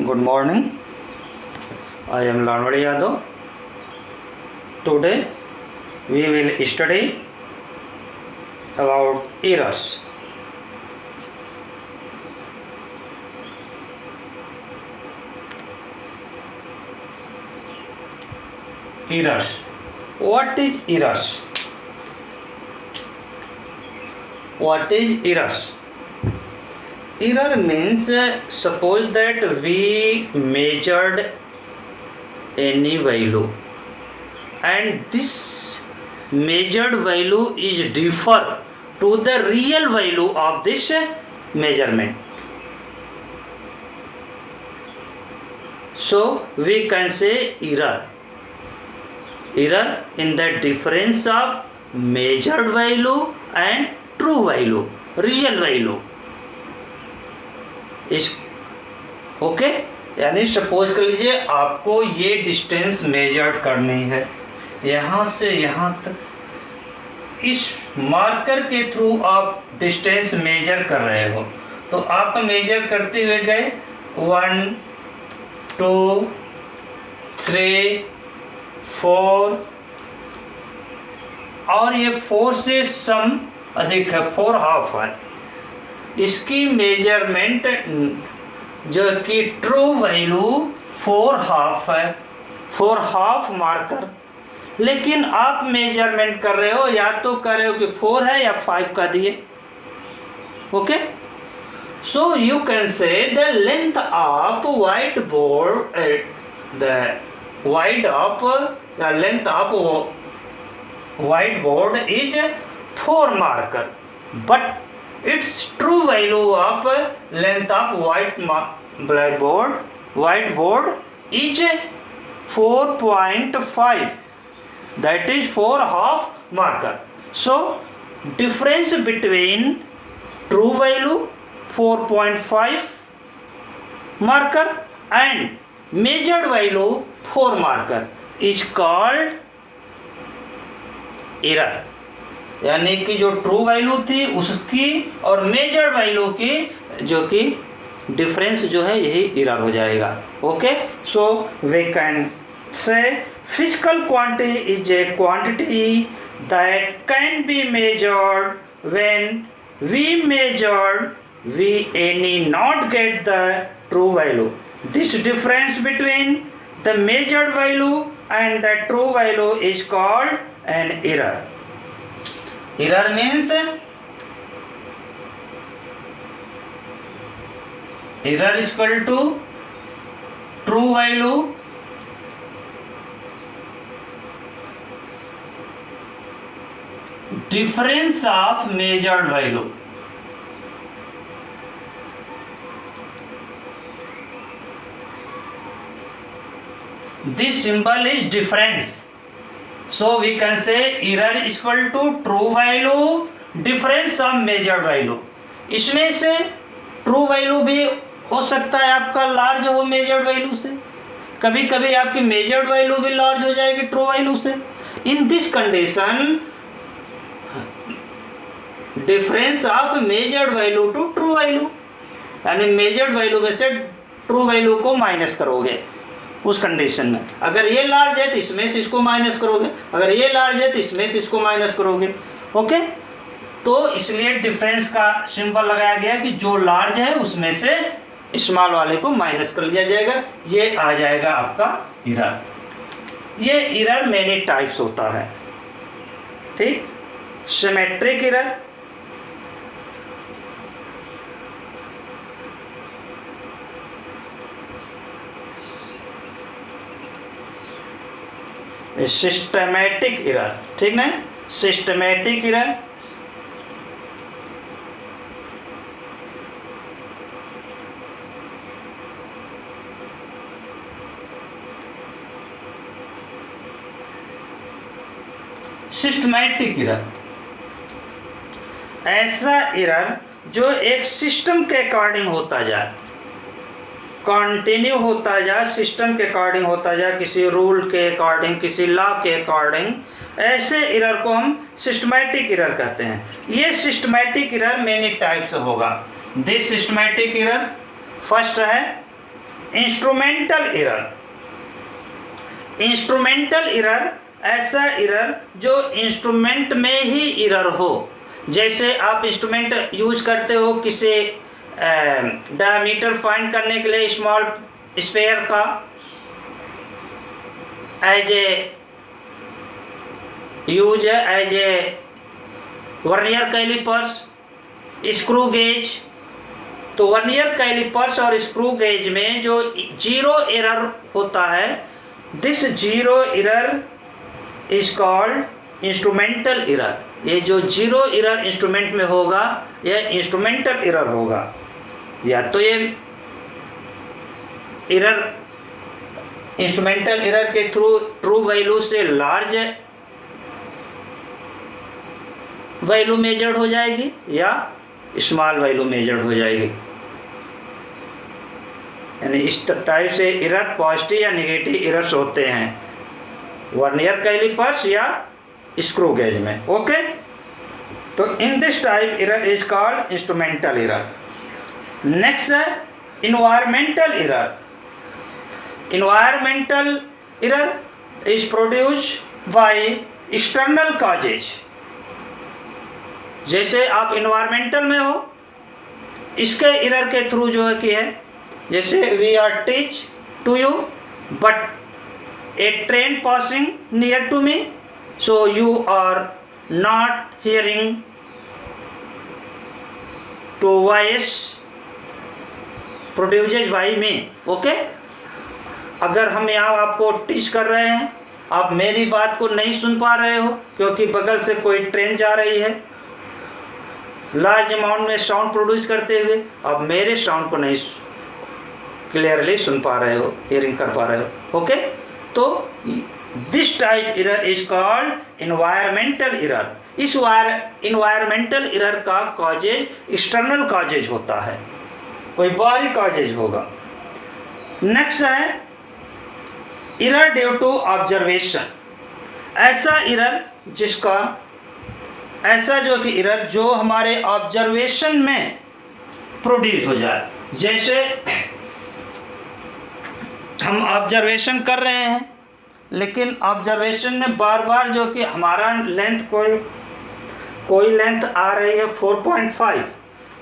Good morning. I am Lanwadi Yadav. Today we will study about errors. Errors. What is errors? What is errors? Error means suppose that we measured any value and this measured value is differ to the real value of this measurement. So we can say error. Error in the difference of measured value and true value, real value. इस okay यानी suppose कर लीजिए आपको ये distance measure करनी है यहाँ से यहाँ तक। इस मार्कर के थ्रू आप डिस्टेंस मेजर कर रहे हो तो आप मेजर करते हुए गए 1 2 3 4 और ये 4 से सम अधिक है, 4 हाफ है। इसकी मेजरमेंट जो कि ट्रू वैल्यू 4 हाफ है, 4 हाफ मार्कर। लेकिन आप मेजरमेंट कर रहे हो या तो कर रहे हो कि 4 है या 5 का दिए। Okay, so you can say the length of white board, the wide of the length of white board is 4 marker, but its true value of length of whiteboard is 4.5, that is 4 half marker. So difference between true value 4.5 marker and measured value 4 marker is called error. यानी कि जो true value थी उसकी और measured value की जो कि difference जो है यही एरर हो जाएगा। Okay, so we can say physical quantity is a quantity that can be measured when we measured we any not get the true value. This difference between the measured value and the true value is called an error. Error means error is equal to true value difference of measured value. This symbol is difference. So we can say error is equal to true value difference of measured value. इसमें से true value भी हो सकता है आपका large हो measured value से, कभी कभी आपकी मेजर्ड वैल्यू भी लार्ज हो जाएगी ट्रू वैल्यू से। In this condition difference of measured value to true value, यानी मेजर्ड वैल्यू में से ट्रू वैल्यू को माइनस करोगे उस कंडीशन में। अगर ये लार्ज है तो इसमें से इसको माइनस करोगे, अगर ये लार्ज है तो इसमें से इसको माइनस करोगे। ओके, तो इसलिए डिफरेंस का सिंबल लगाया गया कि जो लार्ज है उसमें से स्मॉल वाले को माइनस कर लिया जाएगा। ये आ जाएगा आपका एरर। ये एरर मेनी टाइप्स होता है, ठीक। सिमेट्रिक एरर, सिस्टमैटिक एरर, ठीक ना, सिस्टमैटिक एरर, सिस्टमैटिक एरर ऐसा एरर जो एक सिस्टम के अकॉर्डिंग होता जाए, कंटिन्यू होता जाए, सिस्टम के अकॉर्डिंग होता जाए, किसी रूल के अकॉर्डिंग, किसी लॉ के अकॉर्डिंग, ऐसे एरर को हम सिस्टमैटिक एरर कहते हैं। ये सिस्टमैटिक एरर मेनी टाइप्स होगा। दिस सिस्टमैटिक एरर फर्स्ट है इंस्ट्रूमेंटल एरर, इंस्ट्रूमेंटल एरर ऐसा एरर जो इंस्ट्रूमेंट में ही एरर हो। जैसे आप इंस्ट्रूमेंट यूज करते हो किसी डायमीटर फाइंड करने के लिए स्मॉल स्फीयर का, as a use as a vernier callipers, screw gauge. तो वर्नियर कैलिपर्स और स्क्रू गेज में जो जीरो एरर होता है, this zero error is called instrumental error. ये जो जीरो एरर इंस्ट्रूमेंट में होगा यह इंस्ट्रूमेंटल एरर होगा। या तो ये एरर इंस्ट्रूमेंटल एरर के थ्रू ट्रू वैल्यू से लार्ज वैल्यू मेजर्ड हो जाएगी या स्मॉल वैल्यू मेजर्ड हो जाएगी। यानी इस टाइप से एरर पॉजिटिव या नेगेटिव एरर्स होते हैं वर्नियर कैलिपर्स या स्क्रू गेज में। ओके, तो in this type error is called instrumental error. Next है environmental error. Environmental error is produced by external causes. जैसे आप इन्वायरमेंटल में हो, इसके एरर के थ्रू जो है कि है, जैसे we are teach to you but a train passing near to me, so you are not hearing to voice produced by me. Okay, अगर हम यहाँ आपको टीच कर रहे हैं, आप मेरी बात को नहीं सुन पा रहे हो क्योंकि बगल से कोई ट्रेन जा रही है लार्ज अमाउंट में साउंड प्रोड्यूस करते हुए, आप मेरे साउंड को नहीं क्लियरली सुन पा रहे हो, हियरिंग कर पा रहे हो। ओके, तो this type error is called environmental error. इस इन्वायरमेंटल एरर का कॉजेज एक्सटर्नल कॉजेज होता है, कोई बाहरी कॉजेज होगा। नेक्स्ट है एरर ड्यू टू ऑब्जर्वेशन। ऐसा एरर जिसका ऐसा जो कि एरर जो हमारे ऑब्जर्वेशन में प्रोड्यूस हो जाए। जैसे हम ऑब्जर्वेशन कर रहे हैं लेकिन ऑब्जर्वेशन में बार बार जो कि हमारा लेंथ कोई लेंथ आ रही है 4.5,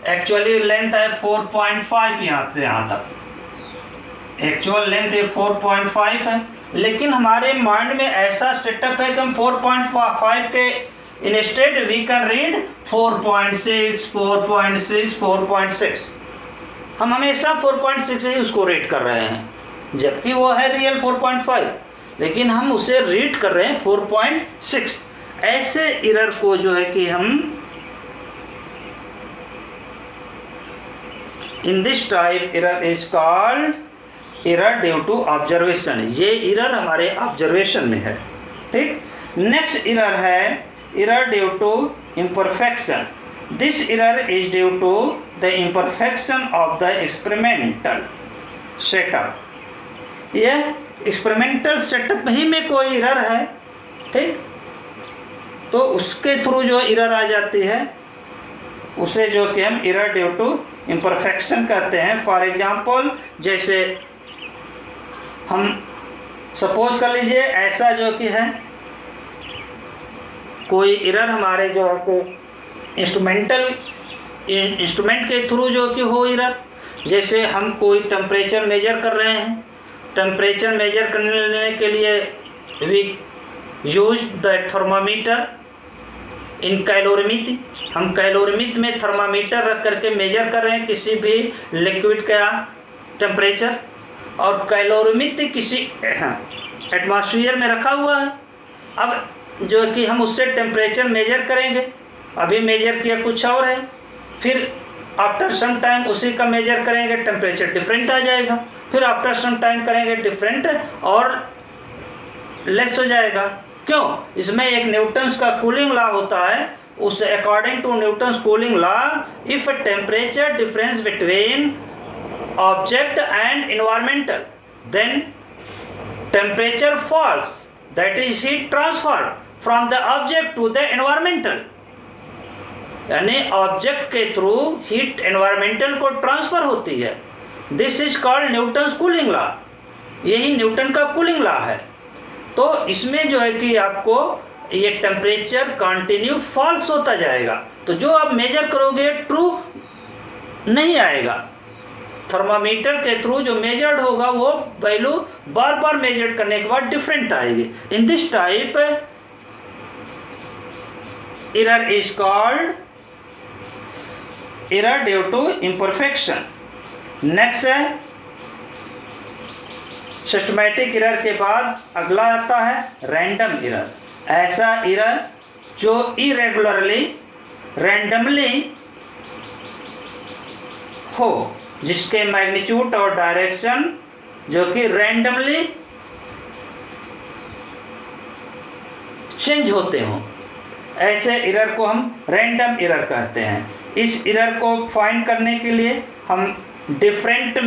एक्चुअली लेंथ है 4.5 यहाँ से यहाँ तक, एक्चुअल लेंथ ये 4.5 है, लेकिन हमारे माइंड में ऐसा सेटअप है कि हम 4.5 के इंस्टेड वी कैन रीड 4.6, 4.6, 4.6। हम हमेशा 4.6 ही उसको रीड कर रहे हैं, जबकि वो है रियल 4.5, लेकिन हम उसे रीड कर रहे हैं 4.6। ऐसे एरर को जो है कि हम in this type error is called error due to observation. ये एरर हमारे ऑब्जर्वेशन में है। ठीक, नेक्स्ट एरर है error due to imperfection. This error is due to the imperfection of the experimental setup. यह एक्सपेरिमेंटल सेटअप ही में कोई एरर है, ठीक, तो उसके थ्रू जो एरर आ जाती है उसे जो कि हम एरर ड्यू टू इम्परफेक्शन कहते हैं। फॉर एग्जांपल, जैसे हम सपोज कर लीजिए ऐसा जो कि है कोई एरर हमारे जो है कि इंस्ट्रूमेंट के थ्रू जो कि हो एरर। जैसे हम कोई टेम्परेचर मेजर कर रहे हैं, टेम्परेचर मेजर करने के लिए we use the thermometer in calorimeter. हम कैलोरीमीटर में थर्मामीटर रख करके मेजर कर रहे हैं किसी भी लिक्विड का टेम्परेचर, और कैलोरीमीटर किसी एटमॉस्फेयर में रखा हुआ है। अब जो कि हम उससे टेम्परेचर मेजर करेंगे, अभी मेजर किया कुछ और है, फिर आफ्टर सम टाइम उसी का मेजर करेंगे, टेम्परेचर डिफरेंट आ जाएगा, फिर आफ्टर सम टाइम करेंगे डिफरेंट और लेस हो जाएगा। क्यों? इसमें एक न्यूटन्स का कूलिंग लॉ होता है। उस according to Newton's cooling law, if temperature difference between object and environmental, then temperature falls, that is heat transfer from the object to the environmental. यानी ऑब्जेक्ट के थ्रू हीट एनवायरमेंटल को transfer होती है। This is called Newton's cooling law, यही Newton का cooling law है। तो इसमें जो है कि आपको ये टेम्परेचर कंटिन्यू फॉल्स होता जाएगा, तो जो आप मेजर करोगे ट्रू नहीं आएगा। थर्मामीटर के थ्रू जो मेजर्ड होगा वो वैल्यू बार बार मेजर करने के बाद डिफरेंट आएगी। In this type error is called error due to imperfection. Next है सिस्टमैटिक एरर के बाद अगला आता है रैंडम एरर। ऐसा एरर जो इरेगुलरली रैंडमली हो, जिसके मैग्नीट्यूड और डायरेक्शन जो कि रैंडमली चेंज होते हों, ऐसे एरर को हम रैंडम एरर कहते हैं। इस एरर को फाइंड करने के लिए हम डिफरेंट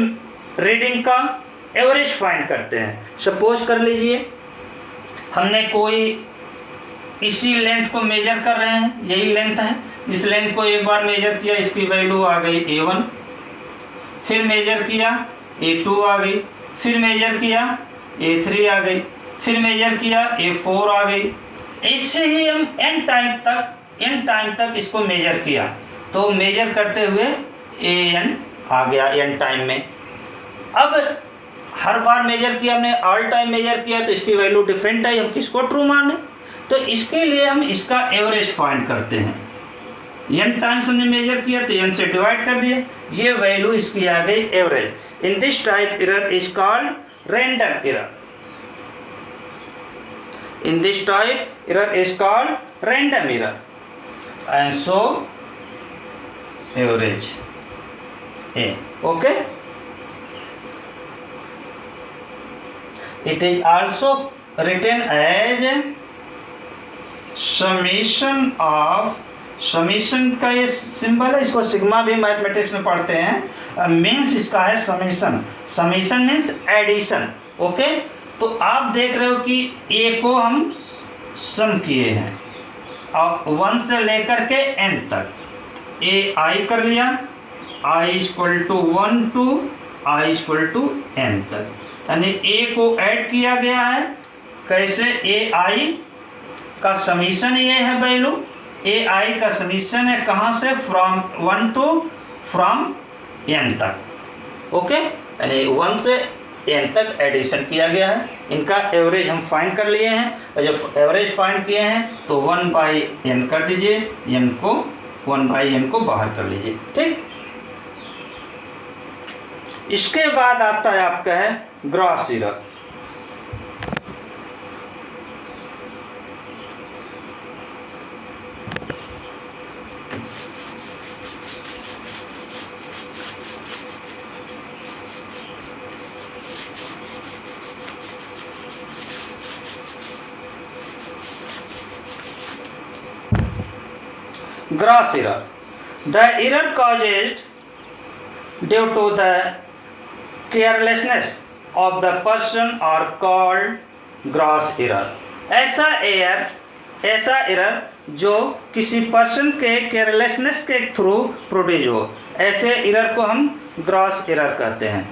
रीडिंग का एवरेज फाइंड करते हैं। सपोज कर लीजिए हमने कोई इसी लेंथ को मेजर कर रहे हैं, यही लेंथ है, इस लेंथ को एक बार मेजर किया, इसकी वैल्यू आ गई A1, फिर मेजर किया A2 आ गई, फिर मेजर किया A3 आ गई, फिर मेजर किया A4 आ गई। ऐसे ही हम n टाइम तक इसको मेजर किया, तो मेजर करते हुए AN आ गया n टाइम में। अब हर बार मेजर किया हमने, ऑल टाइम मेजर किया, तो इसकी वैल्यू डिफरेंट है, हम किसको ट्रू माने? तो इसके लिए हम इसका एवरेज फाइंड करते हैं। n टाइम्स हमने मेजर किया तो n से डिवाइड कर दिए, ये वैल्यू इसकी आ गई average. In this type error is called random error. In this type error is called random error and so average A. Okay. It is also written as summation of, summation का ये symbol है, इसको sigma भी mathematics में पढ़ते हैं। Means इसका है summation. Summation means addition. Okay, तो आप देख रहे हो कि A को हम सम किए हैं और 1 से लेकर के n तक AI कर लिया, I equal to 1 to I equal to n तक, यानी A को ऐड किया गया है। कैसे? AI का समीशन ये है वैल्यू, AI का समीशन है कहाँ से? फ्रॉम 1 to फ्रॉम n तक। ओके, यानी 1 से n तक एडिशन किया गया है। इनका एवरेज हम फाइंड कर लिए हैं, और जब एवरेज फाइंड किए हैं तो 1/n कर दीजिए, n को 1/n को बाहर कर लीजिए। ठीक, इसके बाद आता है आपका है gross error. Gross error. The error caused due to the carelessness of the person are called gross error. ऐसा एरर जो किसी पर्सन के केयरलेसनेस के थ्रू प्रोड्यूस हो, ऐसे एरर को हम ग्रॉस एरर कहते हैं।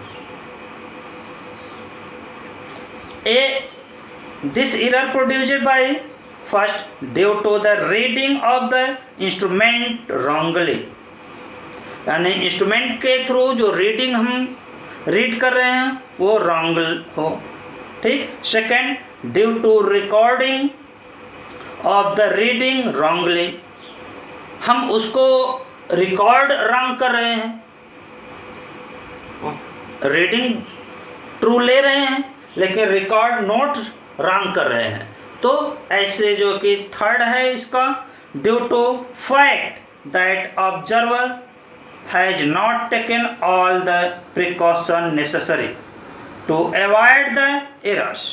This error produced by first due to the reading of the instrument wrongly, यानी इंस्ट्रूमेंट के थ्रू जो रीडिंग हम रीड कर रहे हैं वो रॉन्ग हो। ठीक, second due to recording of the reading wrongly, हम उसको रिकॉर्ड रॉन्ग कर रहे हैं, रीडिंग ट्रू ले रहे हैं लेकिन रिकॉर्ड नोट रॉन्ग कर रहे हैं। तो ऐसे जो कि थर्ड है इसका, due to fact that observer has not taken all the precaution necessary to avoid the errors,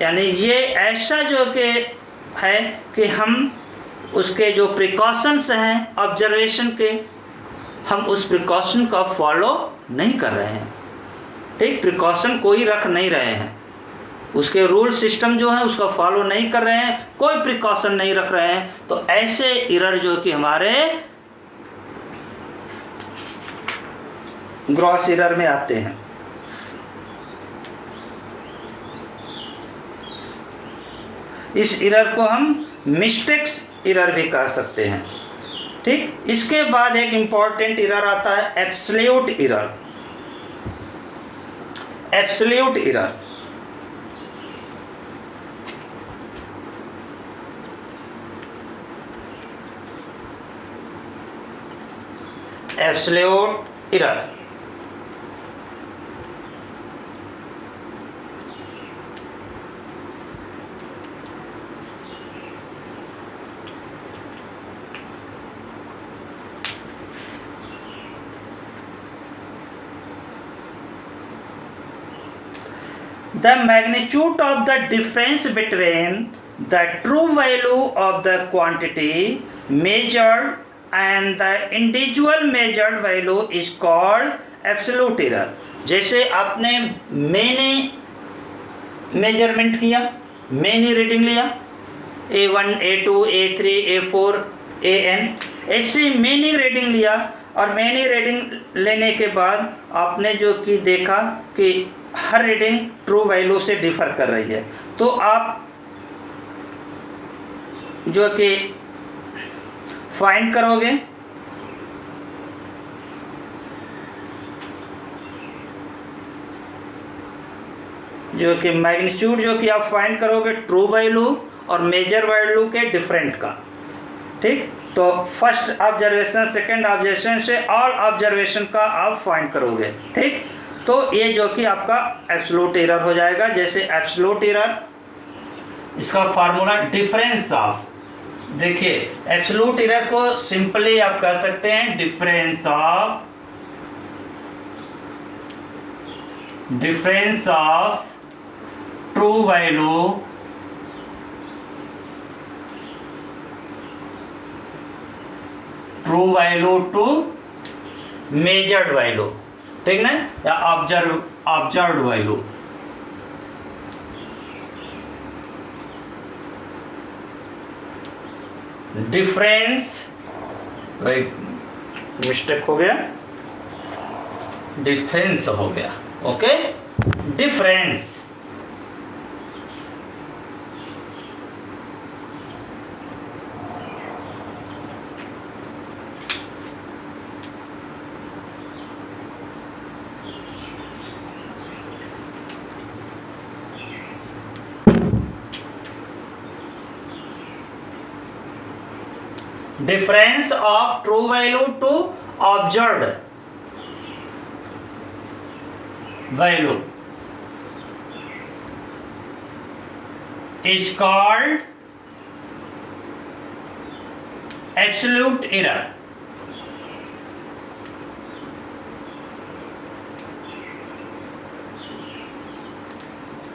यानी ये ऐसा जो कि है कि हम उसके जो प्रिकॉशंस हैं ऑब्जर्वेशन के, हम उस प्रिकॉशन का फॉलो नहीं कर रहे हैं। ठीक, प्रिकॉशन कोई रख नहीं रहे हैं, उसके रूल सिस्टम जो है उसका फॉलो नहीं कर रहे हैं, कोई प्रिकॉशन नहीं रख रहे हैं। तो ऐसे एरर जो कि हमारे ग्रॉस एरर में आते हैं। इस एरर को हम मिस्टेक्स एरर भी कह सकते हैं। ठीक, इसके बाद एक इंपॉर्टेंट एरर आता है absolute error. Absolute error absolute error the magnitude of the difference between the true value of the quantity measured and the individual measured value is called absolute error। जैसे आपने मैंने मेजरमेंट किया, मैंने reading लिया A1 A2 A3 A4 AN, ऐसे मैंने reading लिया और मैंने रीडिंग लेने के बाद आपने जो कि देखा कि हर रीडिंग ट्रू वैल्यू से डिफर कर रही है, तो आप जो कि फाइंड करोगे जो कि मैग्नीट्यूड जो कि आप फाइंड करोगे ट्रू वैल्यू और मेजर वैल्यू के डिफरेंट का। ठीक, तो फर्स्ट ऑब्जर्वेशन सेकंड ऑब्जर्वेशन से ऑल ऑब्जर्वेशन का आप फाइंड करोगे। ठीक, तो ये जो कि आपका एब्सोल्यूट एरर हो जाएगा। जैसे एब्सोल्यूट एरर, इसका फार्मूला डिफरेंस ऑफ, देखिए एब्सोल्यूट एरर को सिंपली आप कह सकते हैं difference of true value to measured value. ठीक ना, या ऑब्जर्व्ड वैल्यू। डिफरेंस, मिस्टेक हो गया, डिफरेंस हो गया। Okay, difference difference of true value to observed value is called absolute error।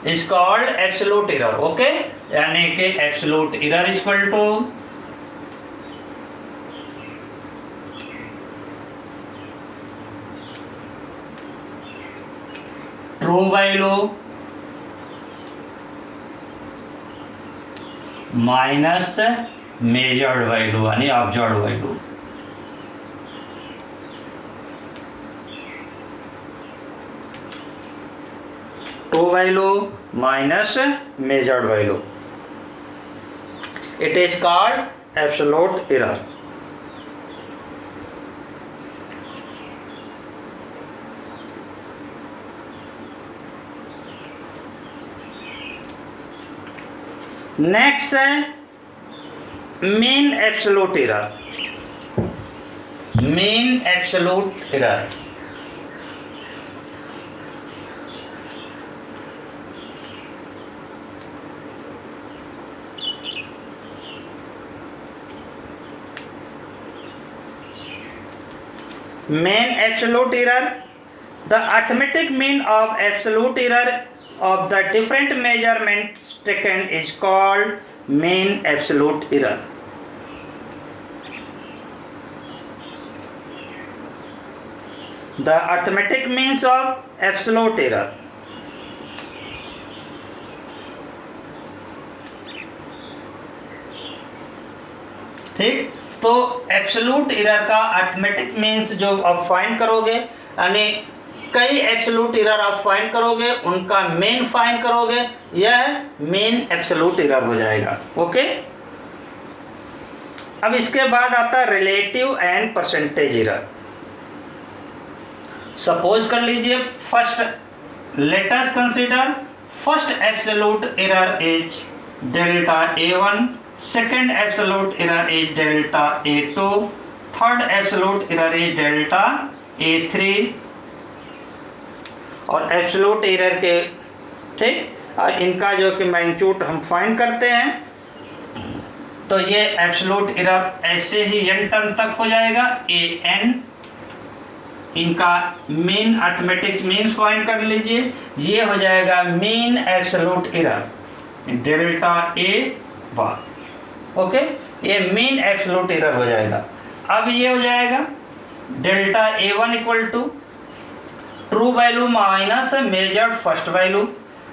is called absolute error। Okay, यानी कि absolute error is equal to true value minus measured value यानी observed value. True value minus measured value, it is called absolute error. Next है mean absolute error. Mean absolute error, mean absolute error, the arithmetic mean of absolute error of the different measurements taken is called mean absolute error। The arithmetic means of absolute error, ठीक, तो absolute error का arithmetic means जो आप find करोगे, यानी कई absolute error आप find करोगे, उनका मेन फाइंड करोगे, यह मेन एब्सोल्यूट एरर हो जाएगा। ओके, अब इसके बाद आता है relative and percentage error. Suppose कर लीजिए first let us consider first absolute error is delta A1, second absolute error is delta A2, third absolute error is delta A3 और एब्सोल्यूट एरर के ठीक और इनका जो कि मैग्नीट्यूड हम फाइंड करते हैं, तो ये एब्सोल्यूट एरर ऐसे ही n टर्म तक हो जाएगा an। इनका मीन अर्थमेटिक मीन्स फाइंड कर लीजिए, ये हो जाएगा mean absolute error delta A bar. Okay, ये मीन एब्सोल्यूट एरर हो जाएगा। अब ये हो जाएगा delta A1 equal to true value minus measured first value,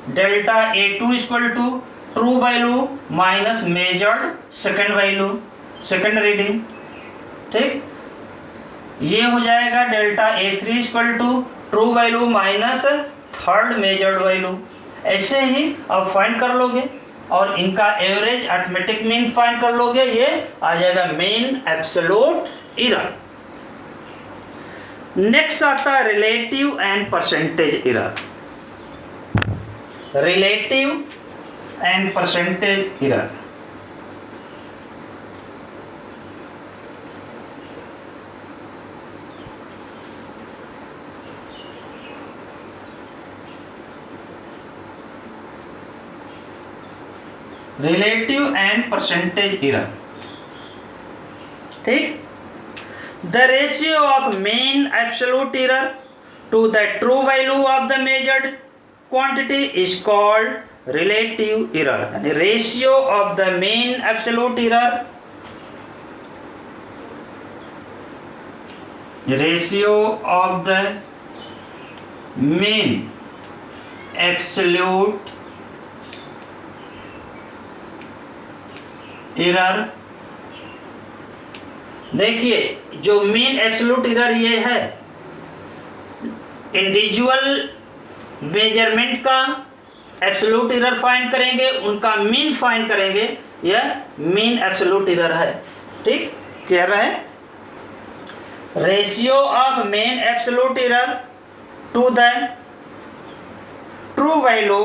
delta A2 equal to true value minus measured second value, second reading. ठीक, ये हो जाएगा delta A3 equal to true value minus third measured value. ऐसे ही आप find कर लोगे और इनका एवरेज अर्थमेटिक मीन फाइंड कर लोगे, ये आ जाएगा मेन एब्सोल्यूट एरर। नेक्स्ट आता है relative and percentage error. Relative and percentage error, relative and percentage error. ठीक, the ratio of mean absolute error to the true value of the measured quantity is called relative error। यानी ratio of the mean absolute error, ratio of the mean absolute error। देखिए जो mean absolute error ये है, individual measurement का absolute error find करेंगे, उनका mean find करेंगे, यह मीन एब्सोल्यूट एरर है। ठीक, कह रहा है ratio of mean absolute error to the true value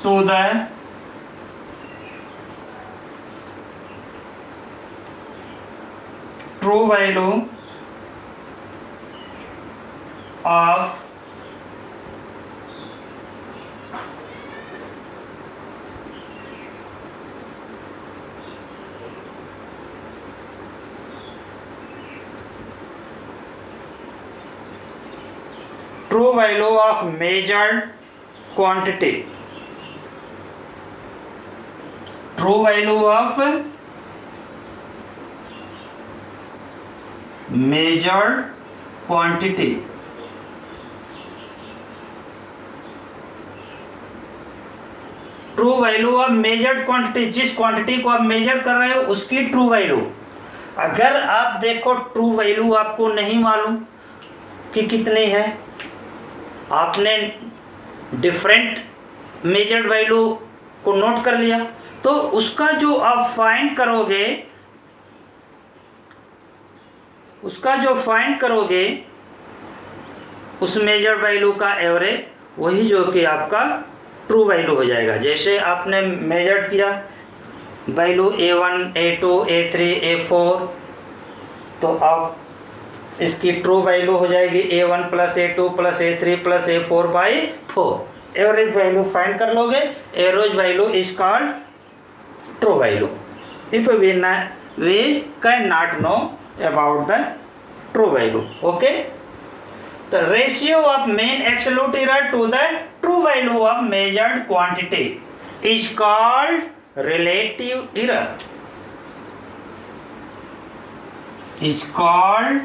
to the true value of true value of measured quantity, true value of measured quantity। True value of measured quantity, जिस quantity को आप major कर रहे हो उसकी true value. अगर आप देखो ट्रू वैल्यू आपको नहीं मालूम कि कितनी है, आपने डिफरेंट मेजर्ड वैल्यू को नोट कर लिया, तो उसका जो आप फाइंड करोगे, उसका जो फाइंड करोगे उस मेजर वैल्यू का एवरेज, वही जो कि आपका ट्रू वैल्यू हो जाएगा। जैसे आपने मेजर किया value A1, A2, A3, A4, तो आप इसकी ट्रू वैल्यू हो जाएगी A1 plus A2 plus A3 plus A4 by 4। Average value find कर लोगे, average value is called true value if we can not know about the true value। okay, the ratio of mean absolute error to the true value of measured quantity is called relative error, is called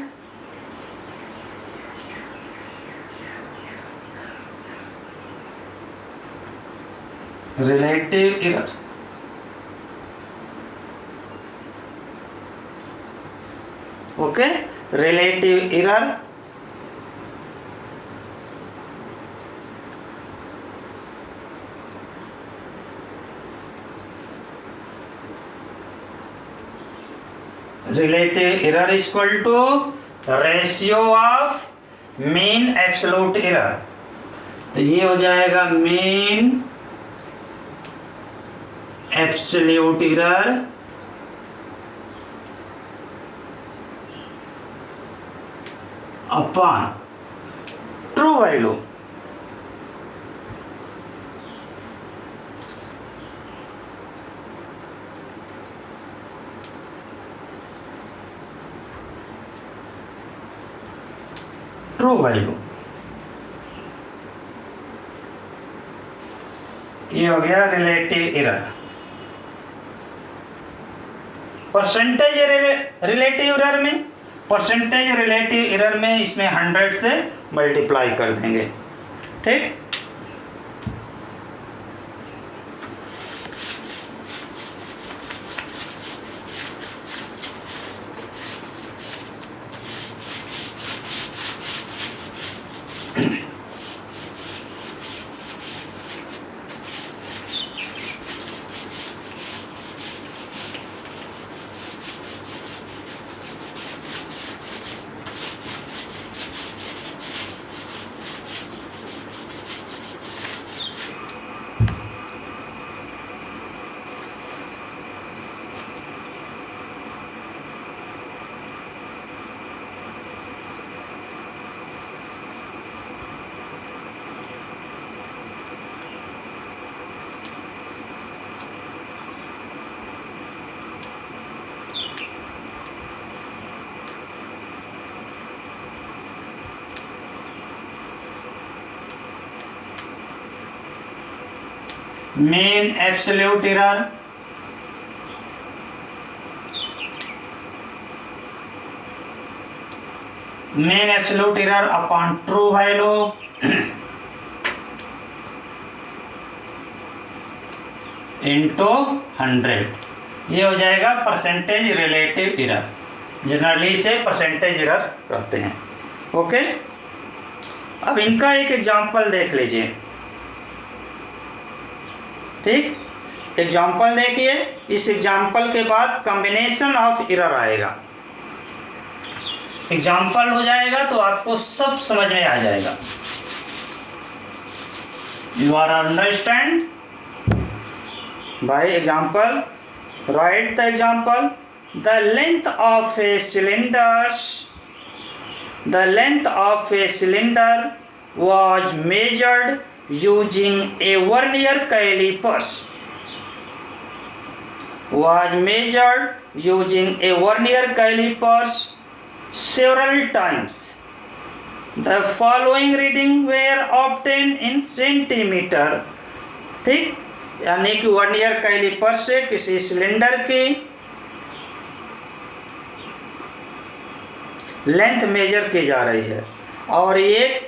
relative error। Okay, relative error, relative error is equal to ratio of mean absolute error। तो ये हो जाएगा mean absolute error upon true value। True value, ये हो गया relative error. Percentage relative error में, percentage relative error में इसमें 100 से मल्टीप्लाई कर देंगे, ठीक। mean absolute error, mean absolute error upon true value into 100, ये हो जाएगा परसेंटेज रिलेटिव एरर। जनरली से परसेंटेज एरर कहते हैं, ओके। अब इनका एक एग्जांपल देख लीजिए, ठीक। एग्जाम्पल देखिए, इस एग्जाम्पल के बाद कॉम्बिनेशन ऑफ एरर आएगा। एग्जाम्पल हो जाएगा तो आपको सब समझ में आ जाएगा। You are understand by example. Write the example. The length of a cylinders, the length of a cylinder was measured using a vernier calipers, was measured using a vernier calipers several times. The following reading were obtained in centimeter, ठीक। यानी कि vernier caliper से किसी cylinder की length major की जा रही है और ये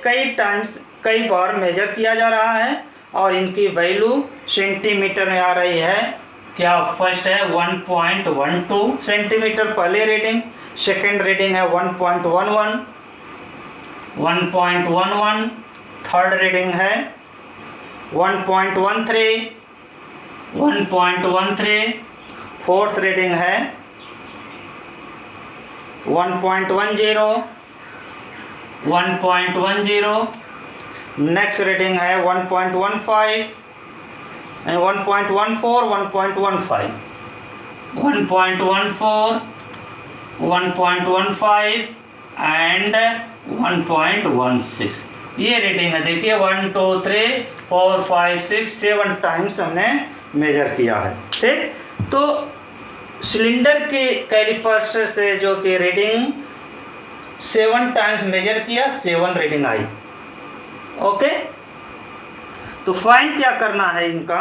कई बार मेजर किया जा रहा है और इनकी वैल्यू सेंटीमीटर में आ रही है। क्या फर्स्ट है 1.12 सेंटीमीटर पहले रीडिंग, सेकेंड रीडिंग है 1.11, 1.11, थर्ड रीडिंग है 1.13, 1.13, फोर्थ रीडिंग है 1.10, 1.10, नेक्स्ट रीडिंग है 1.15 एंड 1.14, 1.15, 1.14, 1.15 एंड 1.16। ये रीडिंग है, देखिए 1 2 3 4 5 6 7 टाइम्स हमने मेजर किया है, ठीक। तो सिलेंडर के कैलिपर से जो कि रीडिंग 7 टाइम्स मेजर किया, 7 रीडिंग आई, ओके। तो फाइंड क्या करना है इनका,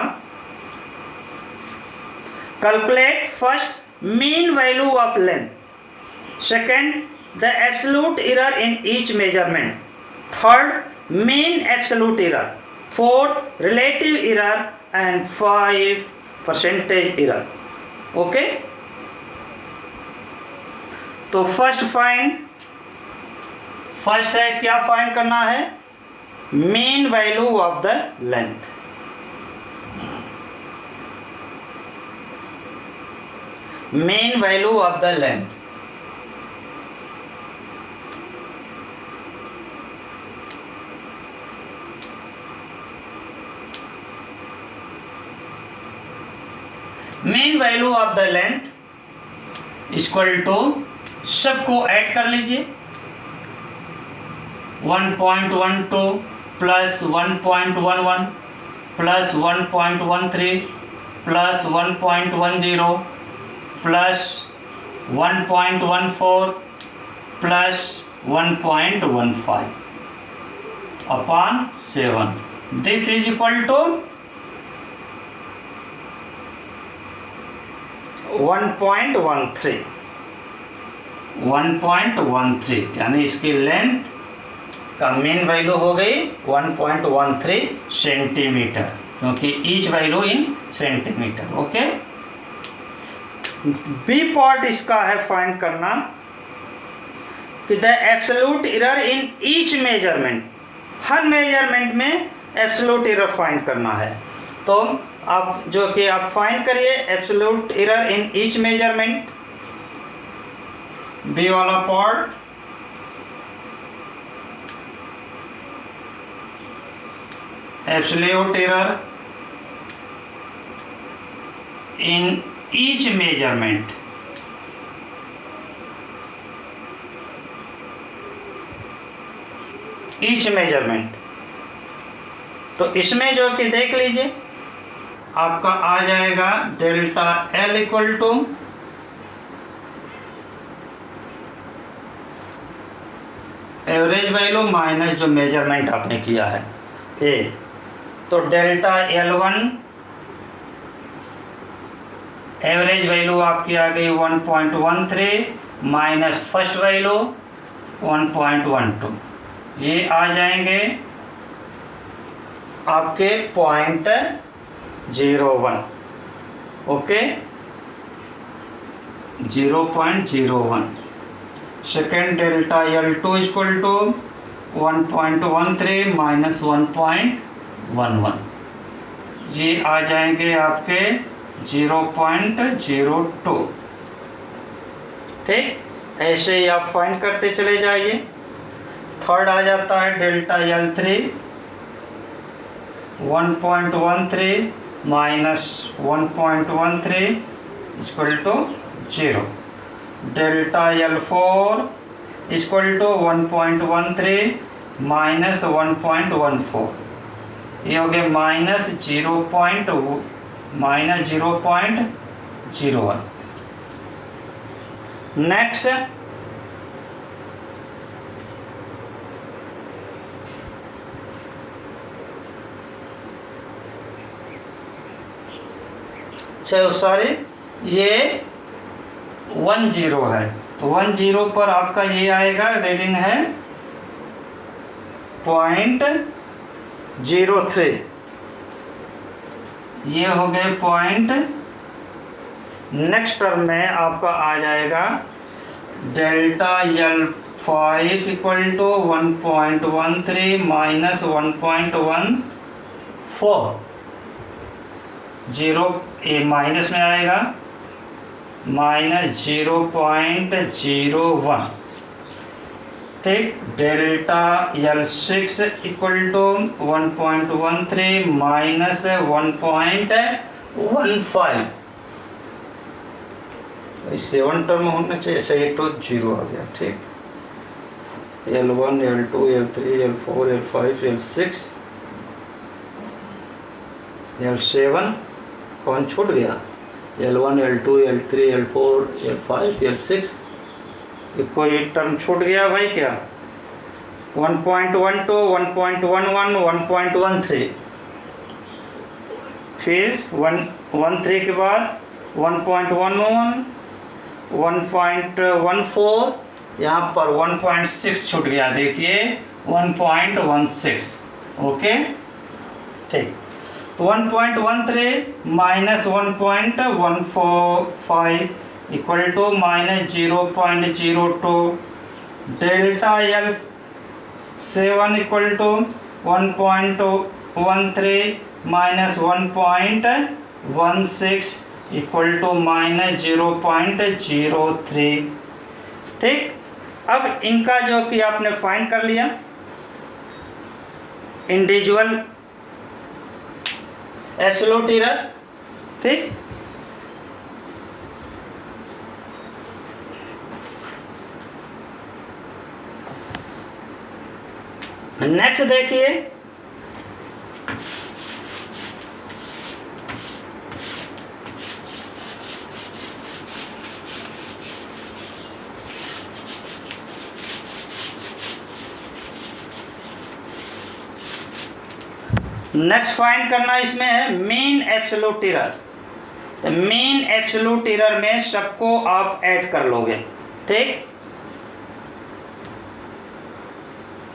calculate first mean value of length, second the absolute error in each measurement, third mean absolute error, fourth relative error and 5 percentage error, okay. तो फर्स्ट है, क्या फाइंड करना है? Mean value of the length. Mean value of the length. Mean value of the length equal to, सबको add कर लीजिए, 1.12 plus 1.11 plus 1.13 plus 1.10 plus 1.14 plus 1.15 upon 7। This is equal to 1.13। 1.13 यानी इसकी लेंथ का मेन वैल्यू हो गई 1.13 centimetre, क्योंकि each value in centimetre. Okay. B part इसका है फाइंड करना कि the absolute error in each measurement. हर मेजरमेंट में एब्सोल्यूट एरर फाइंड करना है। तो आप जो कि आप फाइंड करिए absolute error in each measurement. B वाला part, absolute error in each measurement. Each measurement, तो इसमें जो कि देख लीजिए आपका आ जाएगा delta L equal to average value minus जो मेजरमेंट आपने किया है ए। तो डेल्टा L1 एवरेज वैल्यू आपकी आ गई 1.13 माइनस फर्स्ट वैल्यू 1.12, ये आ जाएंगे आपके 0.01। Okay, 0.01। Second delta L2 equal to 1.13 minus 1.11, ये आ जाएंगे आपके 0.02। ठीक, ऐसे ही आप फाइंड करते चले जाइए। थर्ड आ जाता है delta L3 1.13 minus 1.13 equal to 0। Delta L4 equal to 1.13 minus 1.14, ये हो गया माइनस 0.01। नेक्स्ट चलो सॉरी, ये 10 है, तो 10 पर आपका ये आएगा, रीडिंग है 0.03, ये हो गए पॉइंट। नेक्स्ट टर्म में आपका आ जाएगा delta L5 equal to 1.13 minus 1.14, 0 ए माइनस में आएगा, माइनस 0.01। ठीक, delta L6 equal to 1.13 minus 1.15, 7 term होना चाहिए। अच्छा, ये तो 0 आ गया। ठीक, L1 L2 L3 L4 L5 L6 L7 कौन छूट गया? L1 L2 L3 L4 L5 L6, कोई टर्म छूट गया भाई क्या? 1.12 1.11 1.13, फिर 1.13 के बाद 1.11 1.14, यहाँ पर 1.6 छूट गया, देखिए 1.16। ओके, ठीक, तो 1.13 minus 1.15 equal to -0.02, delta L7 equal to 1.13 minus 1.16 equal to -0.03। ठीक, अब इनका जो कि आपने फाइंड कर लिया इंडिविजुअल एब्सोल्यूट एरर। ठीक, नेक्स्ट देखिए, नेक्स्ट फाइंड करना इसमें है मीन एब्सोल्यूट एरर। तो मीन एब्सोल्यूट एरर में सबको आप ऐड कर लोगे। ठीक,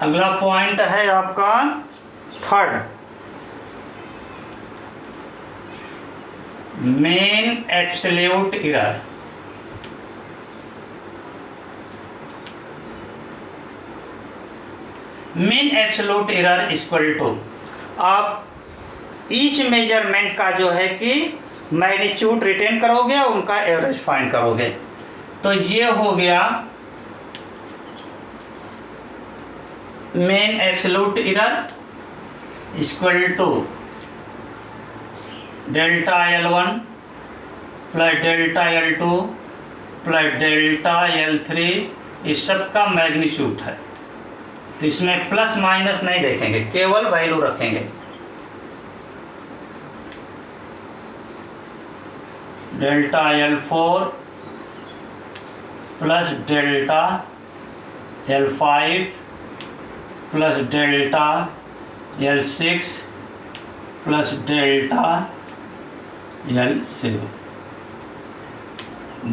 अगला पॉइंट है आपका third, mean absolute error. Mean absolute error equal to, आप ईच मेजरमेंट का जो है कि मैग्नीट्यूड रिटेन करोगे और उनका एवरेज फाइंड करोगे। तो ये हो गया mean absolute error equal to delta L1 plus delta L2 plus delta L3, इस सब का मैग्नीट्यूड है। तो इसमें प्लस माइनस नहीं देखेंगे, केवल वैल्यू रखेंगे। Delta L4 plus delta L5 plus delta L6 plus delta L7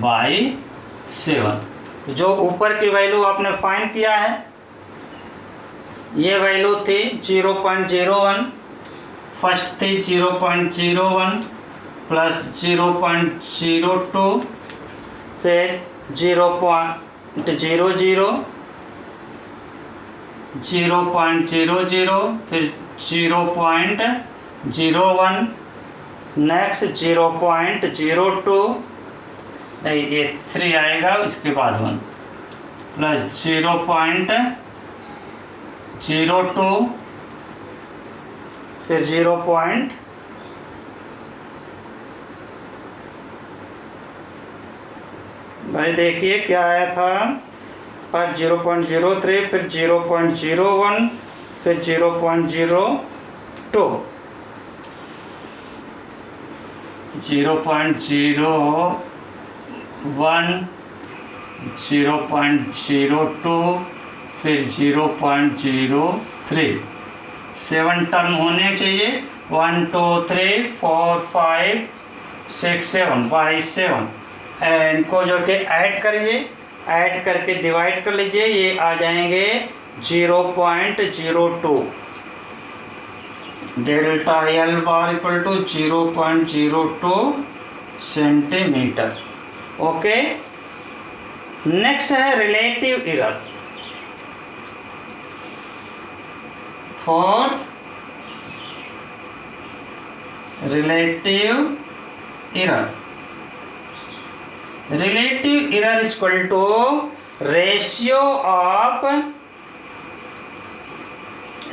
by 7। तो जो ऊपर की वैल्यू आपने फाइंड किया है, ये वैल्यू थी 0.01, फर्स्ट थी 0.01 प्लस 0.02, फिर 0.00, 0.00, फिर 0.01, नेक्स्ट 0.02, नहीं ये 3 आएगा, इसके बाद 1 प्लस 0.02, फिर 0. भाई देखिए क्या आया था, पर 0.03, फिर 0.01, फिर 0.02, 0.01, 0.02, फिर 0.03। 7 टर्म होने चाहिए, 1 2 3 4 5 6 7 बाई 7। इनको जो कि ऐड करिए, ऐड करके डिवाइड कर लीजिए, ये आ जाएंगे 0.02। Delta L bar equal to 0.02 centimetre. Okay, next है relative error. Fourth, relative error. Relative error equal to ratio of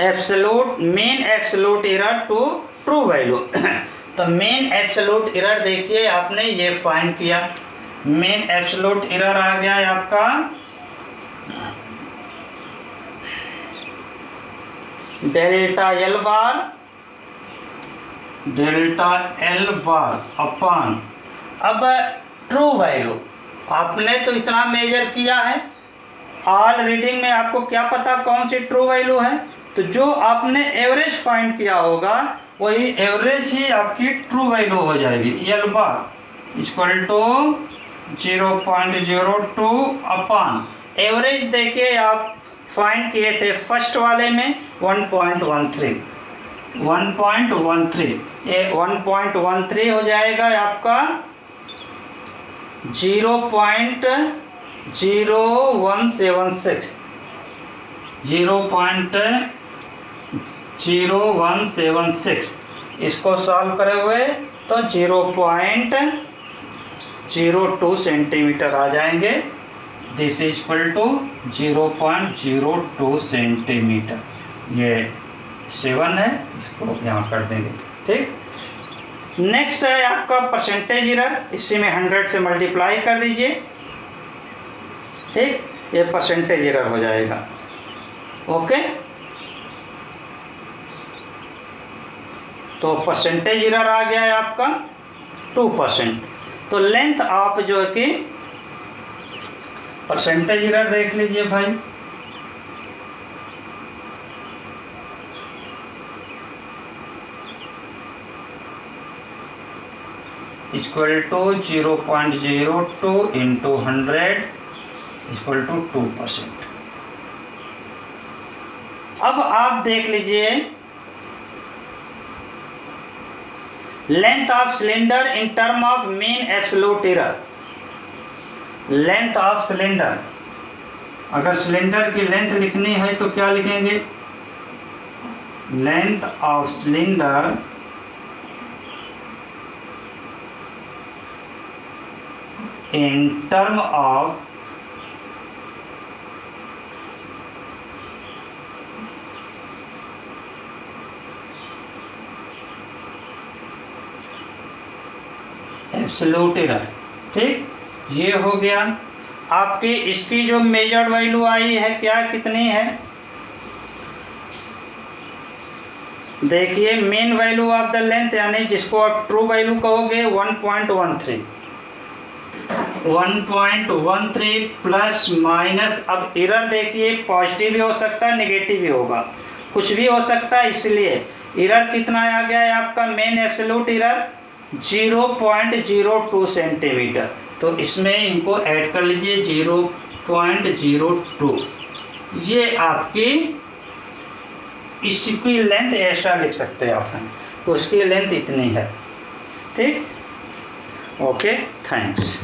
absolute mean absolute error to true value. तो मीन एब्सोल्यूट एरर देखिए, आपने ये फाइंड किया, मीन एब्सोल्यूट एरर आ गया है आपका delta L bar upon, अब ट्रू वैल्यू आपने तो इतना मेजर किया है, ऑल रीडिंग में आपको क्या पता कौन सी ट्रू वैल्यू है, तो जो आपने एवरेज फाइंड किया होगा वही एवरेज ही आपकी ट्रू वैल्यू हो जाएगी। L bar equal to 0.02 upon average देखिए आप फाइंड किए थे फर्स्ट वाले में 1.13, ये 1.13 हो जाएगा आपका 0.0176 इसको सॉल्व करे हुए तो 0.02 सेंटीमीटर आ जाएंगे। This is equal to 0.02 centimetre. ये 7 है, इसको यहाँ कर देंगे। ठीक, नेक्स्ट है आपका परसेंटेज एरर। इसी में 100 से मल्टीप्लाई कर दीजिए। ठीक, ये परसेंटेज एरर हो जाएगा। ओके, तो परसेंटेज एरर आ गया है आपका 2%। तो लेंथ आप जो है कि परसेंटेज एरर देख लीजिए भाई। Equal to 0.02 into 100 equal to 2%। अब आप देख लीजिए length of cylinder in term of mean absolute error. Length of cylinder, अगर सिलेंडर की लेंथ लिखनी है तो क्या लिखेंगे? Length of cylinder in term of absolute error. ठीक, ये हो गया आपकी। इसकी जो मेजर्ड वैल्यू आई है क्या, कितनी है? देखिए main value of the length, यानी जिसको आप ट्रू वैल्यू कहोगे 1.13 प्लस माइनस। अब एरर देखिए पॉजिटिव भी हो सकता है, नेगेटिव भी होगा, कुछ भी हो सकता है। इसलिए एरर कितना आ गया है आपका? Main absolute error 0.02 centimetre. तो इसमें इनको ऐड कर लीजिए 0.02। ये आपकी इसकी लेंथ ऐसा लिख सकते हैं आप, तो उसकी लेंथ इतनी है। ठीक, ओके, थैंक्स।